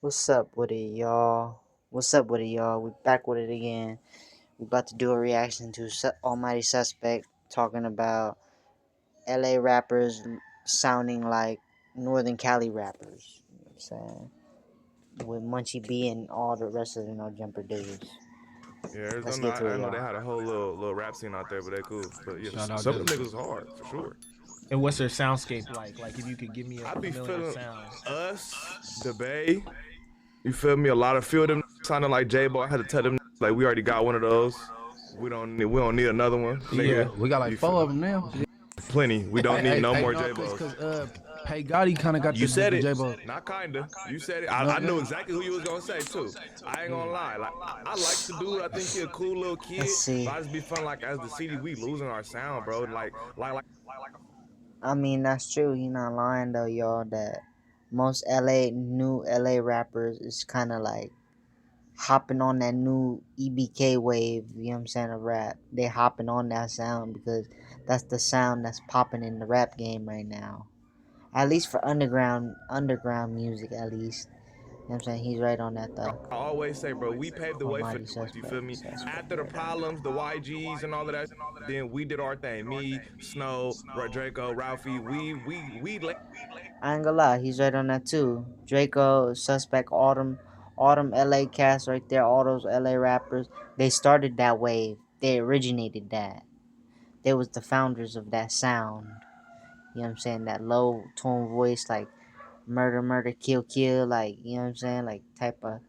What's up with it, y'all? What's up with it, y'all? We back with it again. We about to do a reaction to Almighty Suspect talking about LA rappers sounding like Northern Cali rappers. You know what I'm saying? With Munchie B and all the rest of the No Jumper dudes. Yeah, Let's Arizona. get to I it, know they y'all. had a whole little rap scene out there, but they cool. But yeah, Shout out some to of them niggas was hard for sure. And what's their soundscape like? Like if you could give me a I be familiar feeling sound. us, the Bay. You feel me? A lot of few of them sounding like J Bo. I had to tell them like we already got one of those. We don't need another one, Yeah, nigga. we got like You feel four of them now. plenty. We don't need no more No, J Bos. cause Pay Gotti kind of got You said the it, J Bo. not kinda. You said it. I No, knew exactly who you was gonna say too. I ain't gonna lie. Like I like the dude. I think he a cool little Let's kid. But see. I just be feeling like as the city we losing our sound, bro. Like I mean, that's true. He not lying though, y'all. That most new LA rappers is kind of like hopping on that new EBK wave, you know what I'm saying, of rap. They hopping on that sound because that's the sound that's popping in the rap game right now. At least for underground music at least. You know what I'm saying? He's right on that though. I always say, bro, we paved the way for Almighty niggas, you feel suspect, me? suspect, After the right. problems, the YGs and all of that, then we did our thing. Me, Snow, Draco, Ralphie, we I ain't gonna lie, he's right on that too. Draco, Suspect, Autumn LA cast right there, all those LA rappers, they started that wave. They originated that. They was the founders of that sound. You know what I'm saying? That low tone voice, like murder, murder, kill, kill, like, you know what I'm saying? Like type of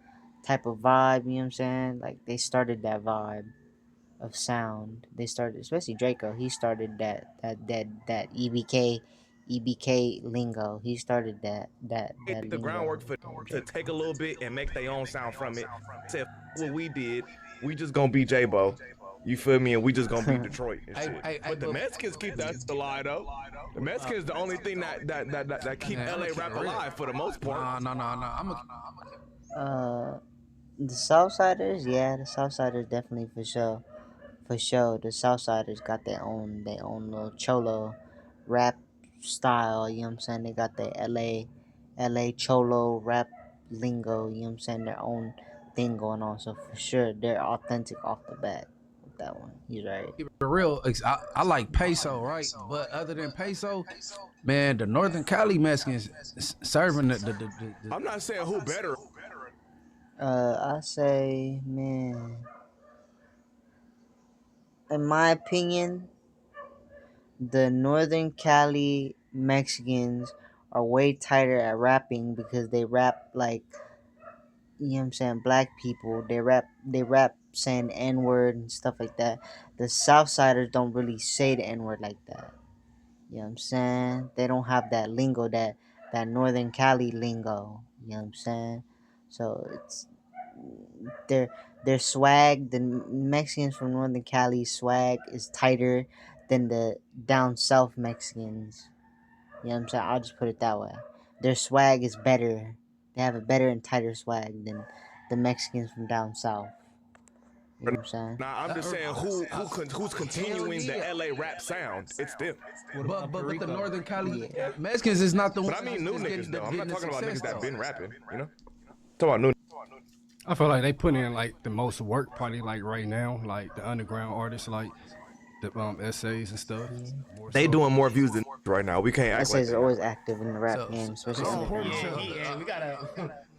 vibe, you know what I'm saying? Like they started that vibe of sound. They started, especially Draco. He started that EBK lingo. He started that laid the lingo. groundwork for to Draco. take a little bit and make their own sound from it. Said what we did, we just gonna be J-Bo. You feel me? And we just gonna beat Detroit and shit. But the Mexicans keep that alive though. The Mexicans the only thing that keep man, I'm LA gonna keep it rap real. alive for the most part. No. uh, the Southsiders, yeah, the Southsiders definitely for sure. For sure, the Southsiders got their own little cholo rap style. You know what I'm saying? They got their LA cholo rap lingo. You know what I'm saying? Their own thing going on. So for sure, they're authentic off the bat with that one. He's right. Keep it real. I like peso, right? But other than peso, man, the Northern Cali Mexicans serving the I'm not saying who better. I say, man, in my opinion, the Northern Cali Mexicans are way tighter at rapping because they rap like, you know what I'm saying, black people. They rap saying the N word and stuff like that. The Southsiders don't really say the N word like that. You know what I'm saying? They don't have that lingo, that Northern Cali lingo. You know what I'm saying? So it's their their swag. The Mexicans from Northern Cali swag is tighter than the down south Mexicans. You know what I'm saying? I'll just put it that way. Their swag is better. They have a better and tighter swag than the Mexicans from down south. You know what I'm saying? Now I'm just saying who's hell continuing the yeah. LA rap sound. It's them. But the Northern Cali Yeah. Mexicans is not the But ones I mean new that's niggas though. I'm not getting the talking about success niggas that though. been rapping. You know, talking about new. I feel like they put in like the most work probably like right now, like the underground artists, like the essays and stuff. Yeah. More They so. doing more views than right now. We can't act SA like is they not. always active in the rap So game, so, especially so, underground. so, We gotta.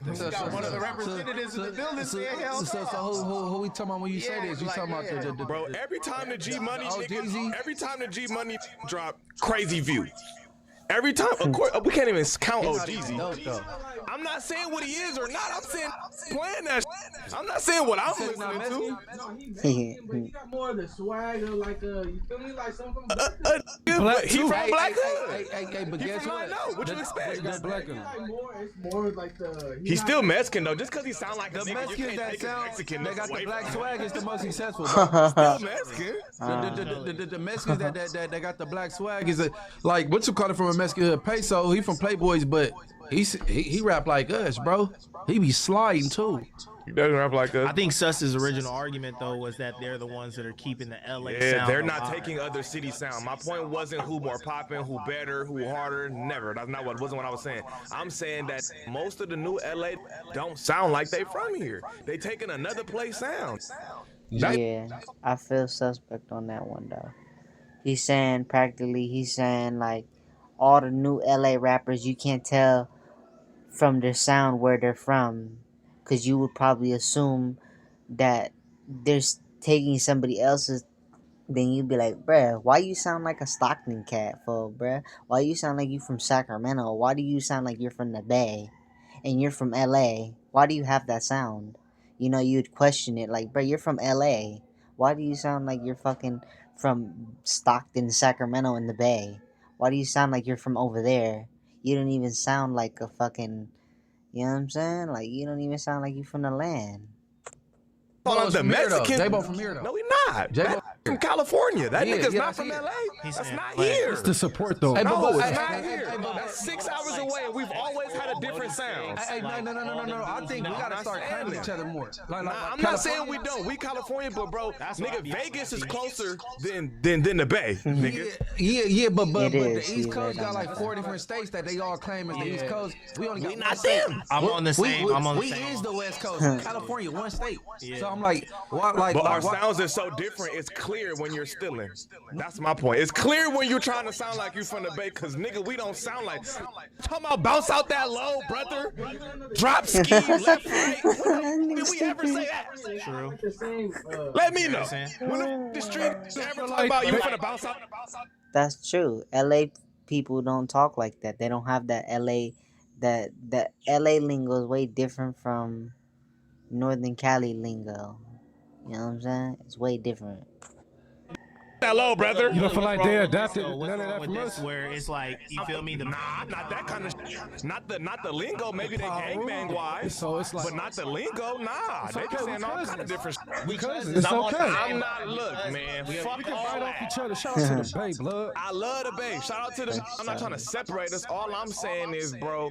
We so, got one of the representatives in the building saying hell who we talking about when you say this? You talking about the Bro, every time the G Money oh, nigga, DZ? every time the G Money drop, crazy views. Every time, of course, we can't even count OGZ. Dope though. I'm not saying what he is or not. I'm saying playing that. I'm not saying what I'm Said not listening to. Mexican? No, he Mexican, but he got more of the swag of like you feel me, like something from But he too. from Black Hood. But He guess from what? know. What you expect? That's black in them. like more. It's more like the. He's still Mexican though. Just because he sound like a The nigga, you Mexicans can't that take a sound, Mexican they got the away black from swag is the most successful, bro. him. Still Mexican. The Mexicans that got the black swag is like what you call it from a Mexican peso. He from Playboys, but he rap like us, bro. He be sliding too. He doesn't rap like us. I think Suss's original argument though was that they're the ones that are keeping the LA Yeah, sound they're not alive. taking other city sound. My point wasn't who more popping, who better, who harder. Never. That's not what wasn't what I was saying. I'm saying that most of the new LA don't sound like they from here. They taking another place sound. Yeah, I feel suspect on that one though. He's saying like all the new LA rappers, you can't tell from their sound where they're from, because you would probably assume that they're taking somebody else's. Then you'd be like, bruh, why you sound like a Stockton cat, for bruh? Why you sound like you from Sacramento? Why do you sound like you're from the Bay, and you're from LA? Why do you have that sound? You know, you'd question it, like, bruh, you're from LA. Why do you sound like you're fucking from Stockton, Sacramento, in the Bay? Why do you sound like you're from over there? You don't even sound like a fucking, you know what I'm saying? Like, you don't even sound like you from the land. On the Mexican. J-Bo from here though. No, he not. J-Bo That from California. That nigga's not from here. LA. He's That's saying, not like, here. It's the support though. Hey, No, it's hey, not hey, here. hey, hey, That's 6 hours away, and we've always had a different sound. Hey, no. I think we gotta start calling each other more. I'm not saying we don't. We California, but bro, nigga, Vegas is closer than the Bay, nigga. Yeah, but It the is, East you're Coast right got on like that. 4 different states that they all claim as the East Coast. We only got We one not state. them. I'm on the same. We is the West Coast. California, one state. So I'm like, why? But our sounds are so different. It's clear when you're stealing. That's my point. It's clear when you're trying to sound like you from the Bay, cause nigga, we don't sound like. Talking about bounce out that low, brother. Drop ski left, right. Did we ever say that? True. Let me know. When the street ever talk about you finna bounce out? That's true. LA people don't talk like that. They don't have that that LA lingo is way different from Northern Cali lingo. You know what I'm saying? It's way different. That low, brother. You don't feel like they adapted So what's none of wrong that with from this? us? Where it's like, you feel me? Nah, not that kind of not the lingo. Maybe they gangbang wise, So it's like, but not the lingo. Nah, they be saying all kind of different. because it's okay. I'm not. Look, man. Fuck We can all fight off that. each other. Shout out to the Bay, blood. I love the Bay. Shout out to the. I'm not trying to separate us. All I'm saying is, bro,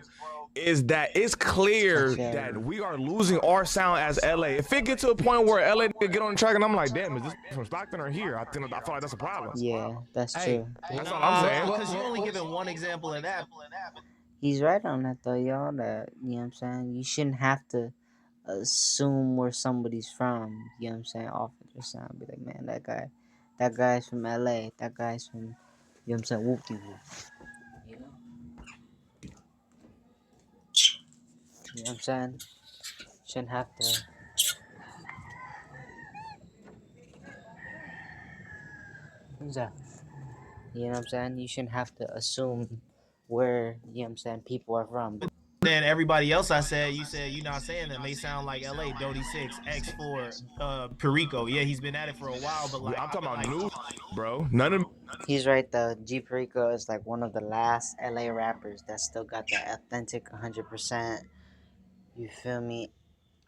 is that it's clear that we are losing our sound as LA. If it gets to a point where LA get on the track and I'm like, damn, is this from Stockton or here? I feel like that's a problem. Yeah, that's true. That's all I'm saying. Because you only given one example of that. He's right on that though, y'all. That, you know what I'm saying? You shouldn't have to assume where somebody's from. You know what I'm saying? Off of their sound, be like, man, that guy's from LA. That guy's from, you know what I'm saying? Whoop de whoop. You know? You know what I'm saying? Shouldn't have to. Who's that? You know what I'm saying? You shouldn't have to assume where, you know what I'm saying, people are from. Then everybody else I said, you said you're not saying them. They sound like LA, Dodie 6, X4, Perico. Yeah, he's been at it for a while, but like I'm talking about new, bro. None of He's right though. G Perico is like one of the last LA rappers that still got that authentic 100%, you feel me,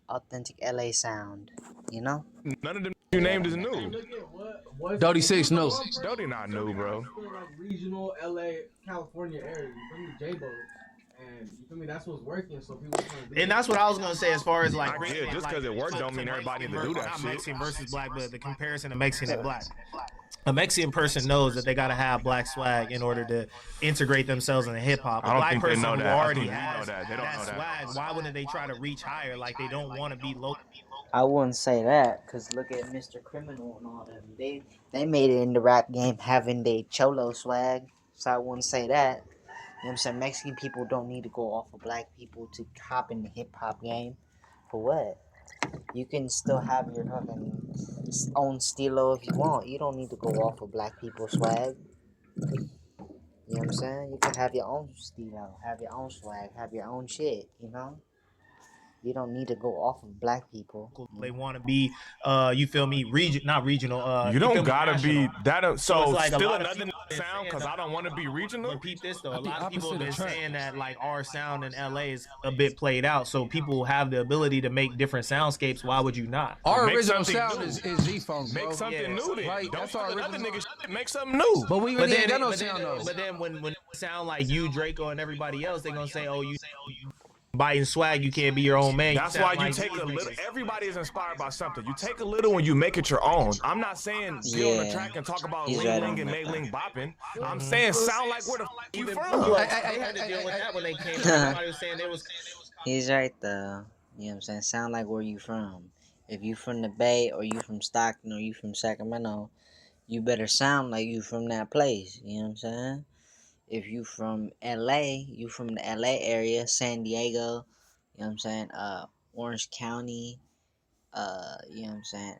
authentic LA sound, you know? none of them you named is new. Look at what Dodie 6 no. Dodie not new, bro. like regional LA, California area. You feel me, J-Bo, and you feel me. That's what's working. So people trying to do and that's what I was gonna say as far as like, I get it. Just because it worked don't mean everybody need to do that not shit. Mexican versus black, but the comparison of Mexican and black. A Mexican person knows that they gotta have black swag in order to integrate themselves in hip hop. A I don't black think they person know who that. I already think they know has that. They don't know that. swag, why wouldn't they try to reach higher? Like they don't want to be low. I wouldn't say that, cause look at Mr. Criminal and all them. They made it in the rap game having they cholo swag. So I wouldn't say that. You know what I'm saying? Mexican people don't need to go off of black people to hop in the hip hop game. For what? You can still have your fucking own stilo if you want. You don't need to go off of black people swag. You know what I'm saying? You can have your own stilo, have your own swag, have your own shit, you know? You don't need to go off of black people. They want to be, you feel me, not regional. You feel don't me, gotta be national. that. So it's like a still lot of another people been sound saying because that- I don't want to be regional. Repeat this though. A the lot of people have been opposite attract. saying that like our sound in LA is a bit played out. So people have the ability to make different soundscapes. Why would you not? Our Make original something sound new. is G-Funk, bro. Make something new then. Right, Don't that's our steal another original. nigga shit. Make something new. But we really ain't got no sound though. But then when it sound like you, Draco, and everybody else, they gonna say, oh, you biting swag, you can't be your own man. That's why you take a little. Everybody is inspired by something. You take a little and you make it your own. I'm not saying get on the track and talk about ling ling and may ling bopping. I'm saying sound like where the you from. Had to deal with that when they came. Everybody was saying they was. He's right though. You know what I'm saying? Sound like where you from. If you from the Bay or you from Stockton or you from Sacramento, you better sound like you from that place. You know what I'm saying? If you from LA, you from the LA area, San Diego, you know what I'm saying? Orange County, you know what I'm saying?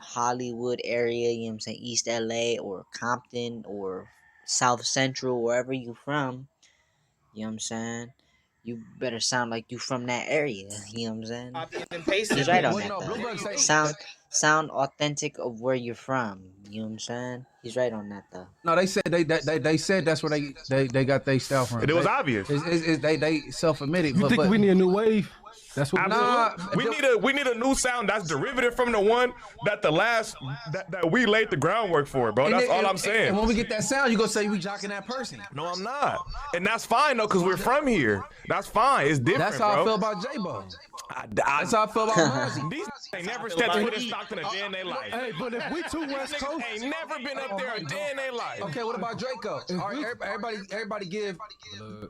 Hollywood area, you know what I'm saying? East LA or Compton or South Central, wherever you from, you know what I'm saying? You better sound like you from that area, you know what I'm saying? Copying and pasting. He's right on Well, that no, though. Bluebug say Sound authentic of where you're from, you know what I'm saying? He's right on that though. no. They said they said that's where they got their style from. It was obvious. They self-admitted. You think we need a new wave? That's what We need a new sound that's derivative from the one that that we laid the groundwork for, bro. That's all I'm saying. And when we get that sound, you gonna say we jocking that person. No, I'm not, and that's fine though, cause we're from here. That's fine. It's different. That's how bro. I feel about J-Bo. That's how I feel about Mozzie. These ain't never stepped foot in Stockton a day in their life. Hey, but if we two West Coast, Ain't never been up there a day in their life. Okay, what about Draco? All right, everybody give.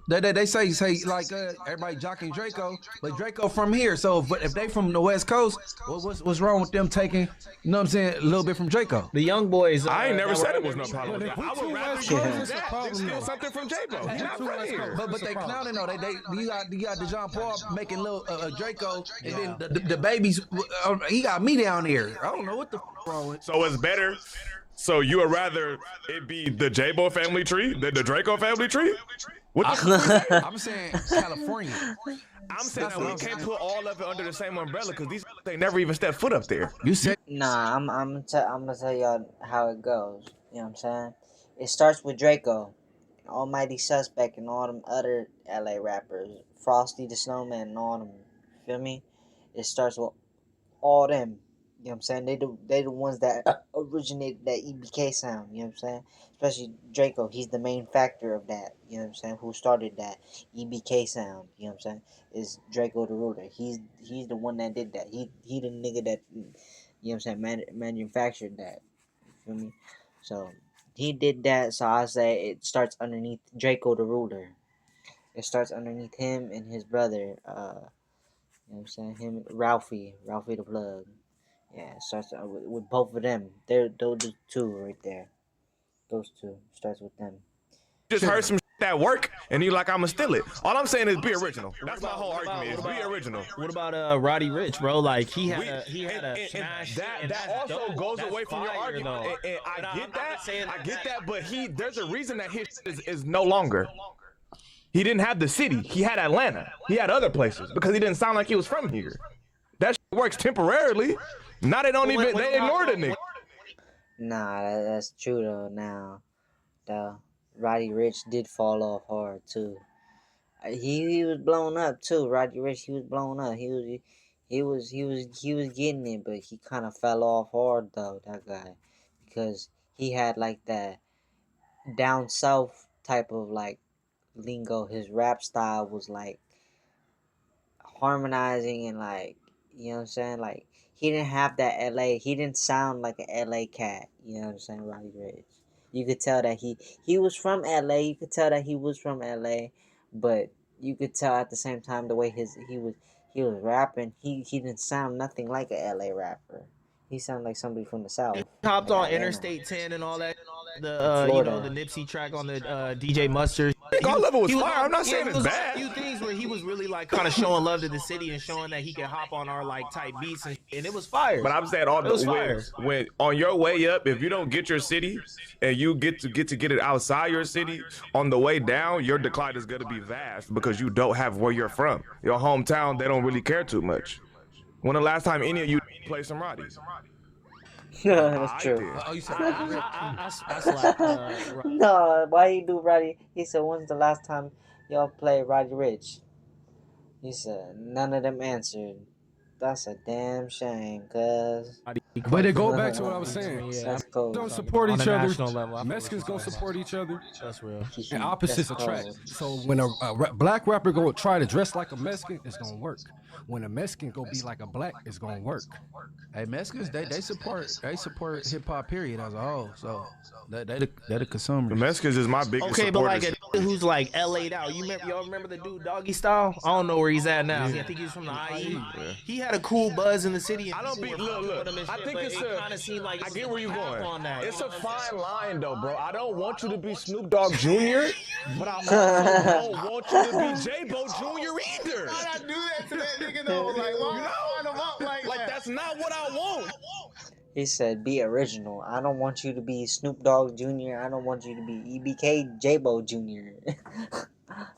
They say like everybody jocking Draco, but Draco from here. So if they from the West Coast, what's wrong with them taking? You know what I'm saying? A little bit from Draco. The young boys. I ain't never said it was no problem. But if we I two would rather West you Coast, do it's a that problem, than steal though. something from J-Bo. He's not from here. But they clowning though. You got DeJohn Paul making little Draco, and then the babies. He got me down here. I don't know what the wrong with. So it's better. So you would rather it be the J-Bo family tree than the Draco family tree? What the I'm saying California. I'm saying that we can't put all of it under the same umbrella because these they never even stepped foot up there. You said Nah, I'm gonna tell y'all how it goes. You know what I'm saying? It starts with Draco, Almighty Suspect, and all them other LA rappers, Frosty the Snowman, and all them. Feel me? It starts with all them. You know what I'm saying? They the ones that originated that EBK sound. You know what I'm saying? Especially Draco. He's the main factor of that. You know what I'm saying? Who started that EBK sound? You know what I'm saying? Is Draco the Ruler. He's the one that did that. He the nigga that, you know what I'm saying, manufactured that. You feel me? So he did that. So I say it starts underneath Draco the Ruler. It starts underneath him and his brother. You know what I'm saying? Him, Ralphie the Plug. Yeah, it starts with both of them. Those the two right there. Those two starts with them. Just heard some shit at work and you like I'ma steal it. All I'm saying is be original. That's my whole argument. Is be original. What about Roddy Rich, bro? Like he had a and that also goes away from your argument. And I get that. I get that, but there's a reason that his is no longer. He didn't have the city. He had Atlanta. He had other places because he didn't sound like he was from here. That shit works temporarily. Now they don't even they ignore the nigga. Nah, that's true though. Now, the Roddy Rich did fall off hard too. He was blown up too. Roddy Rich, he was blown up. He was getting it, but he kind of fell off hard though. That guy, because he had like that down south type of like lingo. His rap style was like harmonizing and like, you know what I'm saying, like he didn't have that LA. He didn't sound like an LA cat. You know what I'm saying, Roddy Rich. You could tell that he was from LA. You could tell that he was from LA, but you could tell at the same time the way he was rapping. He didn't sound nothing like a LA rapper. He sounded like somebody from the South. He hopped like on Atlanta. Interstate 10 and all that. The you know, the Nipsey track on the DJ Mustard. All of it was fire. I'm not saying it's bad. A few things where he was really like kind of showing love to the city and showing that he could hop on our like type beats and it was fire. But I'm saying when on your way up, if you don't get your city and you get to get it outside your city, on the way down, your decline is gonna be vast because you don't have where you're from. Your hometown, they don't really care too much. When the last time any of you played some Roddies? That's true. Oh, you said I slapped. No, why you do Roddy? He said, when's the last time y'all played Roddy Rich? He said, none of them answered. That's a damn shame, cuz. But it go back to what I was saying. Yeah, That's cold. Don't support on each a other. national level, I feel what Mexicans you're gonna saying. support each other, That's real. and opposites That's attract. cold. So when a black rapper go try to dress like a Mexican, it's gonna work. When a Mexican go be like a black, it's gonna work. Hey, Mexicans, they support hip hop period as a whole. So they the consumers. The Mexicans is my biggest Okay, but like supporters. a nigga who's like LA'd out. Y'all remember the dude Doggy Style? I don't know where he's at now. I think he's from the IE. He had a cool buzz in the city. And I don't be people were look. fucking with him and I shit, think but it's it kind of seemed like I get where you're path going. on that, It's you a know what I'm fine line though, bro. I don't want you to be Snoop Dogg Jr., but I also don't want you to be J-Bo Jr. either. Why'd I do that to that nigga though? Like, why would I line him up like Like that? that's not what I want. He said, "Be original. I don't want you to be Snoop Dogg Jr. I don't want you to be EBK J-Bo Jr."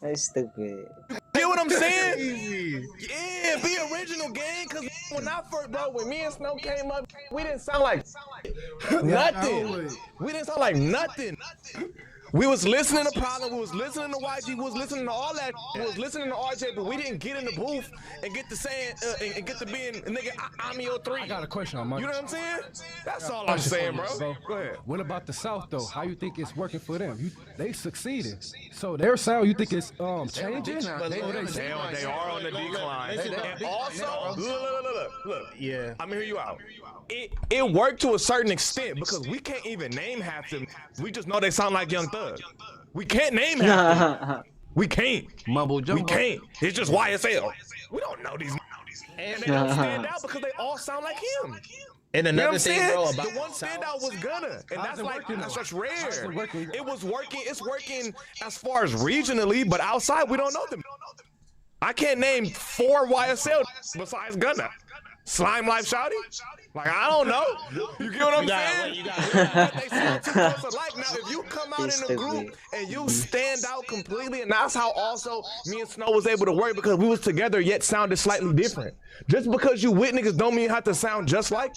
That's stupid. Get what I'm saying? Yeah, be original, gang. Cause when I first, bro, when me and Snow came up, we didn't sound like nothing. We didn't sound like nothing. We was listening to Problem, we was listening to YG, we was listening to all that, we was listening to RJ, but we didn't get in the booth and get to saying, and get to being, nigga, I'm your three. I got a question on my. You know what I'm saying? That's all I'm saying, bro. Go ahead. What about the South though? How you think it's working for them? They succeeded. So their sound, you think it's changing? They are on the decline. And also, look. Yeah. I'm gonna hear you out. It worked to a certain extent because we can't even name half them. We just know they sound like Young Thug. We can't name half them. We can't. Mumble jumbo. We can't. It's just YSL. We don't know these. And they don't stand out because they all sound like him. And You know what another I'm thing, saying? bro, about The one standout was Gunna, and that's like that's rare. It was working. It's working as far as regionally, but outside we don't know them. I can't name 4 YSL besides Gunna. Slime Life Shouty? Like, I don't know. You get what I'm saying? They sound too close alike. Now, if you come out in a group and you stand out completely, and that's how also me and Snow was able to work because we was together yet sounded slightly different. Just because you with niggas don't mean you have to sound just like.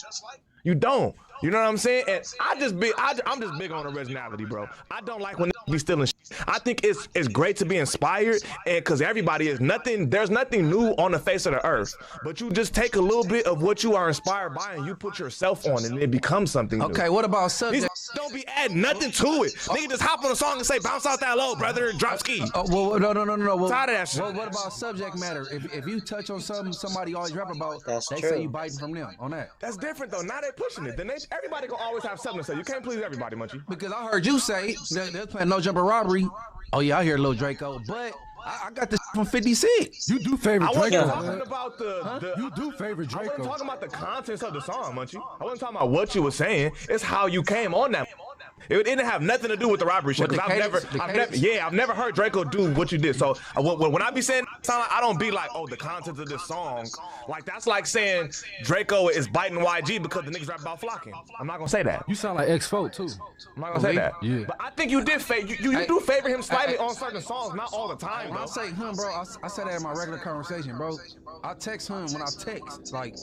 You don't. You know what I'm saying? And I'm just big on originality, bro. I don't like when be stealing shit. I think it's great to be inspired, and because everybody is there's nothing new on the face of the earth. But you just take a little bit of what you are inspired by and you put yourself on it and it becomes something new. Okay, what about subject? These don't be adding nothing to it. Nigga just hop on a song and say, bounce out that low, brother, and drop ski. Oh, well, no. Well, Tired of that shit. Well, what about subject matter? If you touch on something somebody always rap about, That's they true. say you biting from them on that. That's different though. Now they pushing it. Then everybody gonna always have something to say. You can't please everybody, Munchie. Because I heard you say they're playing No Jumper Robbery. Oh yeah, I hear Lil Draco, but I got this from 56. You do favorite I wasn't Draco, talking man. about the You do favorite I wasn't Draco. talking about the contents of the song, Munchie. I wasn't talking about what you were saying. It's how you came on that. It didn't have nothing to do with the robbery shit. With Cause the cadence? I've never heard Draco do what you did. So when I be saying sound like, I don't be like, oh, the contents of this song. Like that's like saying Draco is biting YG because the niggas rap about flocking. I'm not gonna say that. You sound like X4 too. I'm not gonna say that. Yeah. But I think you did you do favor him slightly on certain songs, not all the time, When I though. say him, bro, I say that in my regular conversation, bro. I text him when I text. Like,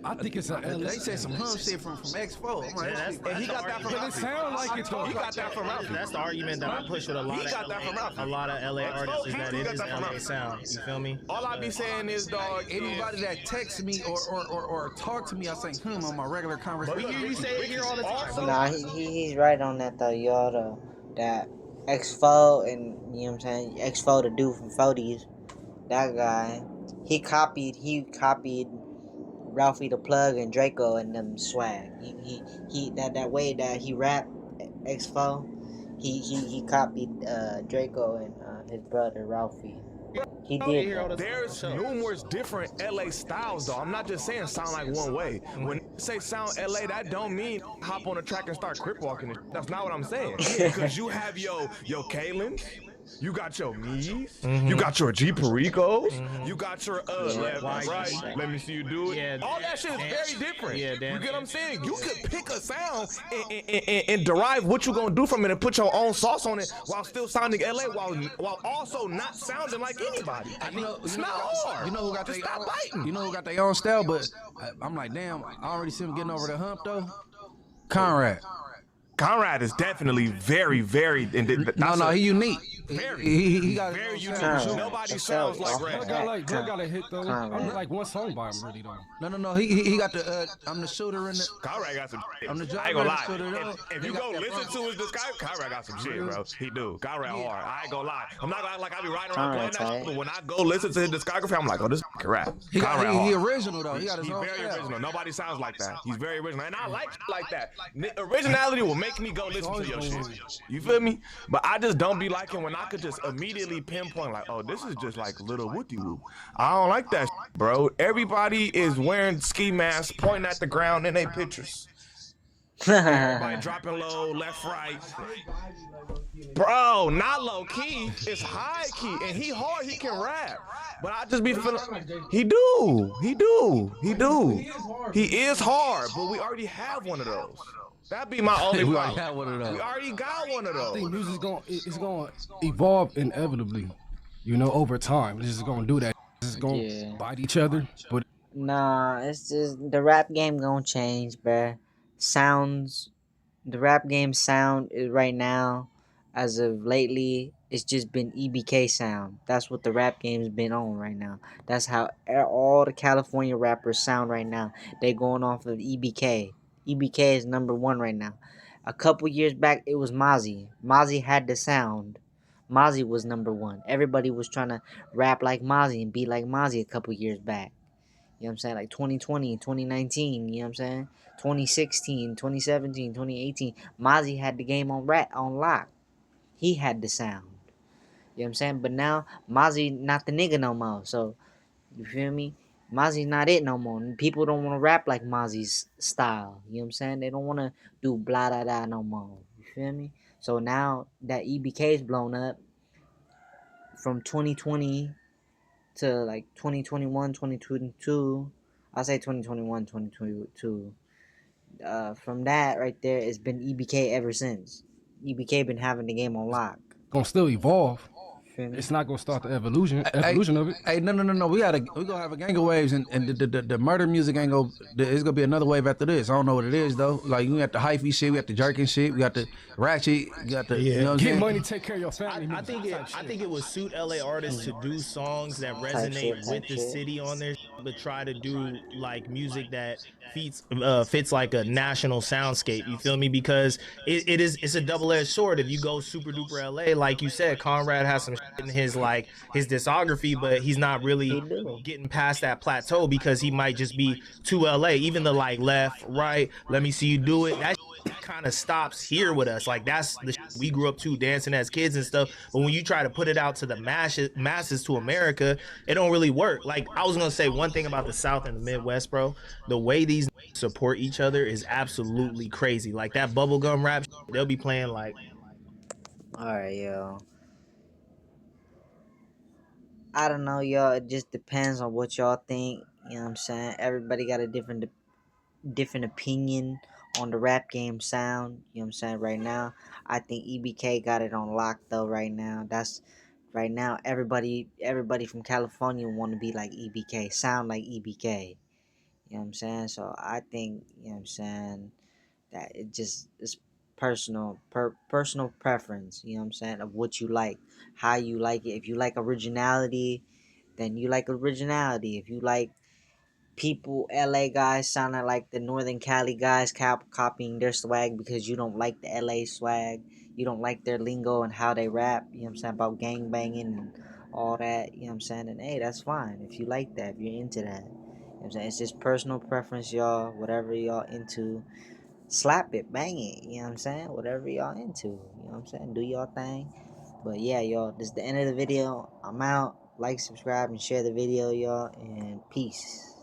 I think it's a they said some hum shit from X4. I'm like, Yeah, And he got that from But it Ralphie. sound like it though. He got that from Ralphie. That's the argument that I push with a lot He got that from Ralphie. of LA artists is that He it got is that from LA Ralphie. sound. You feel me? All I be saying is, dog, anybody that texts me or talk to me, I say on my regular conversation. You say it here all the time. Nah, he's right on that though, y'all. That X4 and you know what I'm saying, X4 the dude from 40s, that guy, he copied Ralphie the Plug and Draco and them swag. He that way that he rapped X4, he copied Draco and his brother Ralphie. He did that. there's numerous different LA styles, though. I'm not just saying sound like one way. When I say sound LA, that don't mean hop on a track and start crip walking. That's not what I'm saying. Because you have your Kalins, you got your Me's, you got your G Pericos, you got your left, right. Let me see you do it. Yeah, All that shit is very different. Yeah, damn. You get what I'm saying? You could pick a sound and derive what you're gonna do from it and put your own sauce on it while still sounding LA, while also not sounding like anybody. It's not hard. You know who got Just their stop own, biting. you know who got their own style, but I'm like, damn, I already see him getting over the hump though. Conrad. Conrad is definitely very, very. And No, he unique. Very, He got his very own unique. sound for sure. Nobody For sure, sounds like y'all. Red. Blood got a hit though. I know Conrad. like one song by him really though. No. He got the. I'm the shooter in the. Conrad got some shit. I'm the I ain't driver gonna in the lie. shooter. Though. If He you got go that listen funk. to his discography, Conrad got some shit, bro. He do. Conrad hard. I ain't gonna lie. I'm not gonna act like I be riding around playing Conrad that shit, tight. but when I go listen to his discography, I'm like, oh, this rap. Conrad He hard. original though. He got his He's own very style. original. Nobody sounds like that. He's very original. And I like shit like that. Originality will make me go listen to your shit. You feel me? But I just don't be liking when I could just immediately pinpoint like, oh, this is just like little wooty woo. I don't like that shit, bro. Everybody is wearing ski masks, pointing at the ground in their pictures. Everybody dropping low, left, right. Bro, not low key. It's high key. And he hard, he can rap. But I just be feeling he do. He is hard, but we already have one of those. That'd be my only We problem. already got one of those. We already got one of I think those. music's gonna evolve inevitably, over time. It's just gonna do that. It's just gonna Yeah. bite each other. But Nah, it's just the rap game gonna change, bruh. Sounds, the rap game sound is right now, as of lately, it's just been EBK sound. That's what the rap game's been on right now. That's how all the California rappers sound right now. They going off of EBK. EBK is number one right now. A couple years back, it was Mozzie. Mozzie had the sound. Mozzie was number one. Everybody was trying to rap like Mozzie and be like Mozzie a couple years back. You know what I'm saying? Like 2020, 2019, you know what I'm saying? 2016, 2017, 2018. Mozzie had the game on lock. He had the sound. You know what I'm saying? But now Mozzie not the nigga no more. So you feel me? Mozzie's not it no more. People don't want to rap like Mozzie's style. You know what I'm saying? They don't want to do blah da da no more. You feel me? So now that EBK's blown up from 2020 to like 2021, 2022. I'll say 2021, 2022. From that right there, it's been EBK ever since. EBK been having the game on lock. gonna still evolve. Feel me? It's not gonna start the evolution of it. Hey, no. We gonna have a gang of waves, and the murder music ain't gonna. It's gonna be another wave after this. I don't know what it is though. Like we got the hyphy shit, we got the jerking shit, we got the ratchet, we got the you know what I'm Get saying? money, take care of your family. I think it would suit LA artists to do songs that Type resonate shit, with type the shit. city on their but try to do like music that fits like a national soundscape. You feel me? Because it's a double-edged sword. If you go super duper LA, like you said, Conrad has some shit in his discography, but he's not really He do. getting past that plateau because he might just be too LA. Even the like left, right, let me see you do it. That kind of stops here with us. Like that's the shit we grew up to dancing as kids and stuff. But when you try to put it out to the masses to America, it don't really work. Like I was gonna say one thing about the South and the Midwest, bro. The way these support each other is absolutely crazy. Like that bubblegum rap, they'll be playing like. Alright, yo. I don't know, y'all. It just depends on what y'all think. You know what I'm saying? Everybody got a different opinion on the rap game sound. You know what I'm saying? Right now, I think EBK got it on lock though. Right now, that's right now. Everybody from California want to be like EBK, sound like EBK. You know what I'm saying? So I think, you know what I'm saying, that it just is personal preference. You know what I'm saying, of what you like, how you like it. If you like originality, then you like originality. If you like people, LA guys sounding like the Northern Cali guys copying their swag because you don't like the LA swag, you don't like their lingo and how they rap, you know what I'm saying, about gang banging and all that, you know what I'm saying, and hey, that's fine if you like that, if you're into that. You know what I'm saying? It's just personal preference, y'all. Whatever y'all into, slap it, bang it, you know what I'm saying? Whatever y'all into, you know what I'm saying? Do y'all thing. But yeah, y'all, this is the end of the video. I'm out. Like, subscribe, and share the video, y'all, and peace.